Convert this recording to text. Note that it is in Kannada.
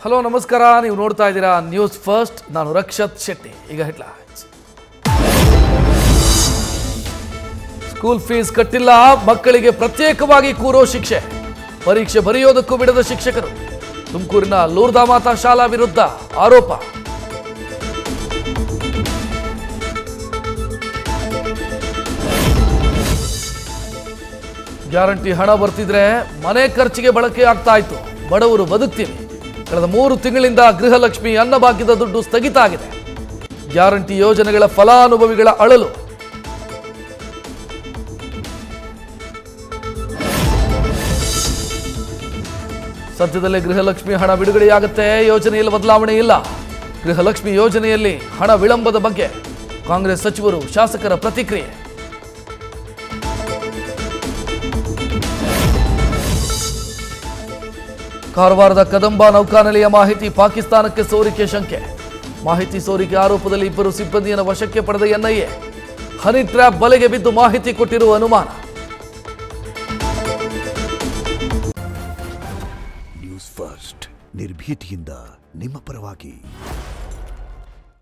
ಹಲೋ ನಮಸ್ಕಾರ, ನೀವು ನೋಡ್ತಾ ಇದ್ದೀರಾ ನ್ಯೂಸ್ ಫಸ್ಟ್. ನಾನು ರಕ್ಷತ್ ಶೆಟ್ಟಿ. ಈಗ ಹೆಡ್ಲೈನ್ಸ್. ಸ್ಕೂಲ್ ಫೀಸ್ ಕಟ್ಟಿಲ್ಲ, ಮಕ್ಕಳಿಗೆ ಪ್ರತ್ಯೇಕವಾಗಿ ಕೂರೋ ಶಿಕ್ಷೆ, ಪರೀಕ್ಷೆ ಬರೆಯೋದಕ್ಕೂ ಬಿಡದ ಶಿಕ್ಷಕರು. ತುಮಕೂರಿನ ಲೂರ್ದಾ ಮಾತಾ ಶಾಲಾ ವಿರುದ್ಧ ಆರೋಪ. ಗ್ಯಾರಂಟಿ ಹಣ ಬರ್ತಿದ್ರೆ ಮನೆ ಖರ್ಚಿಗೆ ಬಳಕೆ ಆಗ್ತಾ ಇತ್ತು, ಬಡವರು ಬದುಕ್ತೀವಿ. ಕಳೆದ 3 ತಿಂಗಳಿಂದ ಗೃಹಲಕ್ಷ್ಮಿ ಅನ್ನಭಾಗ್ಯದ ದುಡ್ಡು ಸ್ಥಗಿತ ಆಗಿದೆ. ಗ್ಯಾರಂಟಿ ಯೋಜನೆಗಳ ಫಲಾನುಭವಿಗಳ ಅಳಲು. ಸದ್ಯದಲ್ಲೇ ಗೃಹಲಕ್ಷ್ಮಿ ಹಣ ಬಿಡುಗಡೆಯಾಗುತ್ತೆ, ಯೋಜನೆಯಲ್ಲಿ ಬದಲಾವಣೆ ಇಲ್ಲ. ಗೃಹಲಕ್ಷ್ಮಿ ಯೋಜನೆಯಲ್ಲಿ ಹಣ ವಿಳಂಬದ ಬಗ್ಗೆ ಕಾಂಗ್ರೆಸ್ ಸಚಿವರು ಶಾಸಕರ ಪ್ರತಿಕ್ರಿಯೆ. ಕಾರವಾರದ ಕದಂಬ ನೌಕಾನೆಲೆಯ ಮಾಹಿತಿ ಪಾಕಿಸ್ತಾನಕ್ಕೆ ಸೋರಿಕೆ ಶಂಕೆ. ಮಾಹಿತಿ ಸೋರಿಕೆ ಆರೋಪದಲ್ಲಿ 2 ಸಿಬ್ಬಂದಿಯನ್ನು ವಶಕ್ಕೆ ಪಡೆದ ಎನ್ಐಎ. ಹನಿ ಟ್ರ್ಯಾಪ್ ಬಲೆಗೆ ಬಿದ್ದು ಮಾಹಿತಿ ಕೊಟ್ಟಿರುವ ಅನುಮಾನ. ನ್ಯೂಸ್ ಫಸ್ಟ್, ನಿರ್ಭೀತಿಯಿಂದ ನಿಮ್ಮ ಪರವಾಗಿ.